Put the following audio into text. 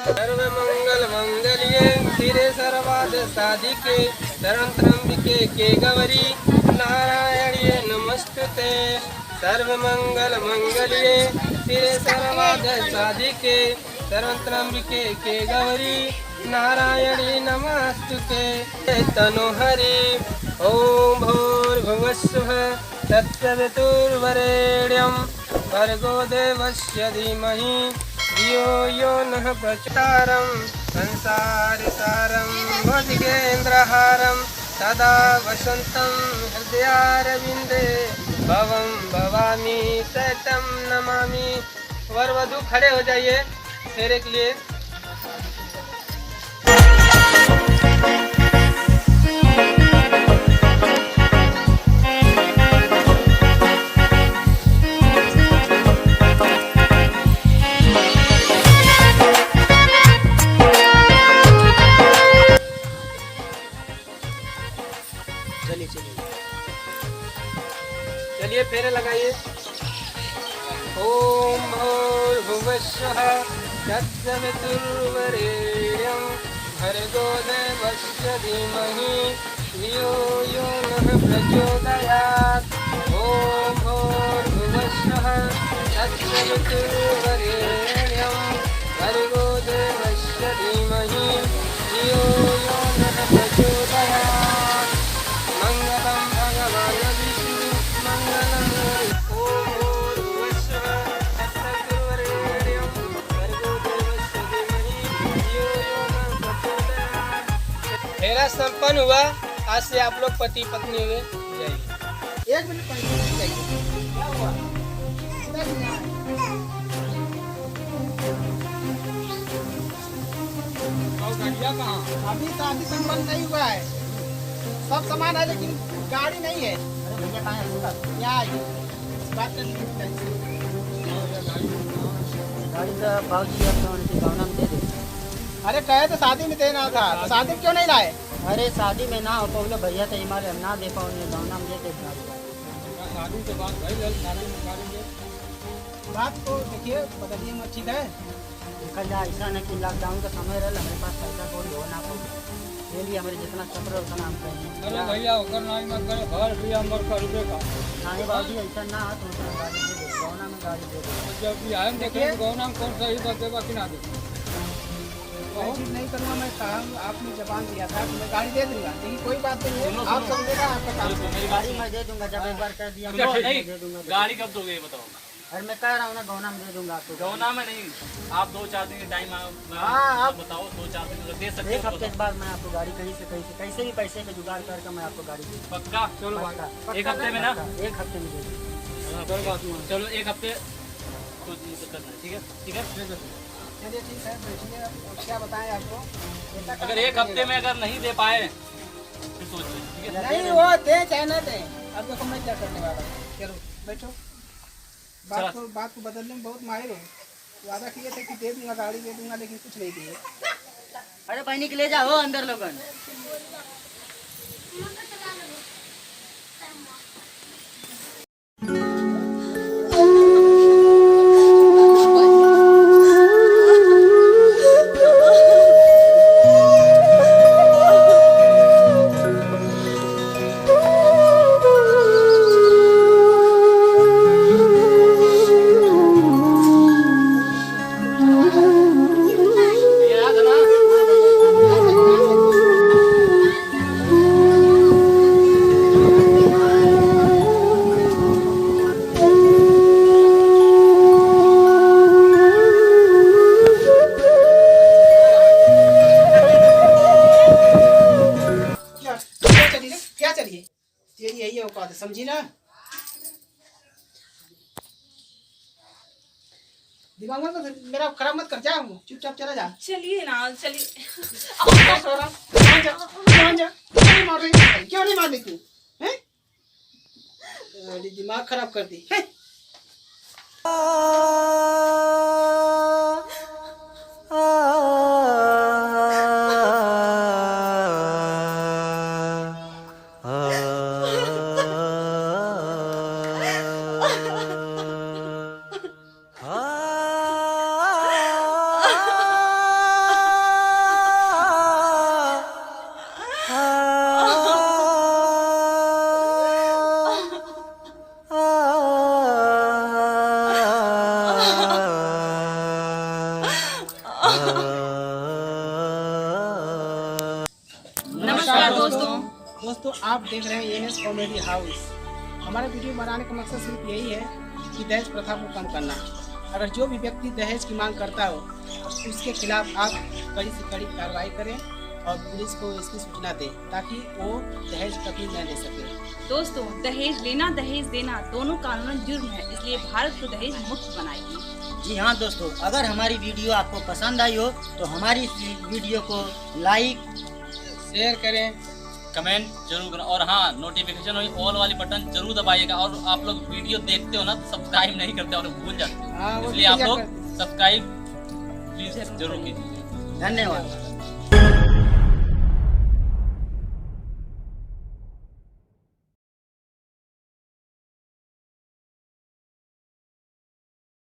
सर्व मंगल मंगल्ये शिरे सर्वाद साधिके शरण त्र्यंबिके के गौरी नारायणीये नमस्तुते। सर्व मंगल मंगल्ये शिरे सर्वाद साधिके शरण त्र्यंबिके के गौरी नारायणी नमस्तुते। तनुहरि ओम भूर्भुवस्सुः तत्सवितुर्वरेण्यं भर्गो देवस्य धीमहि धियो यो नः प्रचोदयात्। संसारसारं भुजगेन्द्रहारं सदा वसन्तं हृदयारविन्दे भवं भवानी सततं नमामि। वर वधू खड़े हो जाइए फेरे के लिए। चलिए फेरे लगाइए। ओम भूर्भुवस्सुः तत्सवितुर्वरेण्यं भर्गो देवस्य धीमहि धियो यो नः प्रचोदयात्। ओम भूर्भुवस्सुः तत्सवितुर्वरेण्यं भर्गो देवस्य धीमहि धियो यो नः प्रचोदयात्। मंगलम भगवान विष्णु मंगलम ओम भूर्भुवस्सुः तत्सवितुर्वरेण्यं भर्गो देवस्य धीमहि धियो यो नः प्रचोदयात्। फेरा संपन्न हुआ। आज से आप लोग पति पत्नी हुए जाइए। एक मिनट चाहिए। क्या हुआ? कहाँ? अभी शादी संपन्न नहीं हुआ है। सब सामान है लेकिन गाड़ी नहीं है। अरे भैया कहाँ है? यहाँ आइए। बात कर लीजिए। गाड़ी का बाबूजी अपना गौना में दे दे। अरे कहे तो शादी में देना था, तो शादी में क्यों नहीं लाए? अरे शादी में ना हो पाओ भैया तो हमारे हम ना दे पाओ गौना में दे दे। शादी के बाद भाई शादी में करेंगे। बात को देखिए बदलिए मत, ठीक है? देखा जाए ऐसा नहीं कि लॉकडाउन का समय रहा हमारे पास पैसा कोई हो ना पाओ लिए हमारे जितना सफर है उतना हम करेंगे। अरे भैया होकर ना मत करे घर भी हमर कर रुपए का नहीं बाबूजी ऐसा ना हो तो गाड़ी दे दे गौना में गाड़ी दे दे। जब भी आए देखिए गौना में कौन सही बतेगा कि ना दे। मैं चीज नहीं करूँगा। मैं कहा आपने जबान दिया था कि मैं गाड़ी दे दूंगा, लेकिन कोई बात नहीं है। आप समझेगा आपका काम। गाड़ी मैं दे दूंगा जब एक बार कह दिया दे दूंगा। गाड़ी कब दोगे ये बताओ? अरे मैं कह रहा हूँ ना गौना में दे दूंगा आपको। गौना में नहीं, आप 2-4 दिन के टाइम आप बताओ। 2-4 दिन दे सकते एक हफ्ते के बाद मैं आपको गाड़ी कहीं से कैसे भी पैसे का जुगाड़ करके मैं आपको गाड़ी दे पक्का? चलो एक हफ्ते में ना, एक हफ्ते में दे दूंगा। चलो एक हफ्ते कुछ करना है। ठीक है ठीक है चलिए ठीक है, बैठिए। क्या बताएं आपको? अगर एक हफ्ते में अगर नहीं दे पाए फिर सोच लें। ठीक है नहीं वो दे चाहे ना दे, अब देखो मैं क्या करने वाला हूँ। चलो बैठो। बात को बदलने में बहुत माहिर हो। वादा किए थे कि दे दूंगा, गाड़ी दे दूंगा, लेकिन कुछ नहीं दिए। अरे बहनी के ले जाओ अंदर लोगन। तेरी यही औकात है, समझी ना? दिमाग में तो मेरा खराब मत कर। जा, चुपचाप चला जा। चलिए ना, चलिए। क्यों नहीं मार रही तू? दिमाग खराब कर दी है? आप देख रहे हैं NS कॉमेडी हाउस। हमारा वीडियो बनाने का मकसद सिर्फ यही है कि दहेज प्रथा को कम करना। अगर जो भी व्यक्ति दहेज की मांग करता हो तो उसके खिलाफ आप कड़ी से कड़ी कार्रवाई करें और पुलिस को इसकी सूचना दें ताकि वो दहेज कभी न ले सके। दोस्तों, दहेज लेना दहेज देना दोनों कानूनन जुर्म है, इसलिए भारत को दहेज मुक्त बनाइए। जी हाँ दोस्तों, अगर हमारी वीडियो आपको पसंद आई हो तो हमारी इस वीडियो को लाइक शेयर करें, कमेंट जरूर करें और हाँ नोटिफिकेशन ऑल वाली बटन जरूर दबाइएगा। और आप लोग वीडियो देखते हो ना तो सब्सक्राइब नहीं करते और भूल जाते हो, हाँ, वो इसलिए आप क्लियर लोग कर दें। सब्सक्राइब प्लीज जरूर कीजिए। धन्यवाद।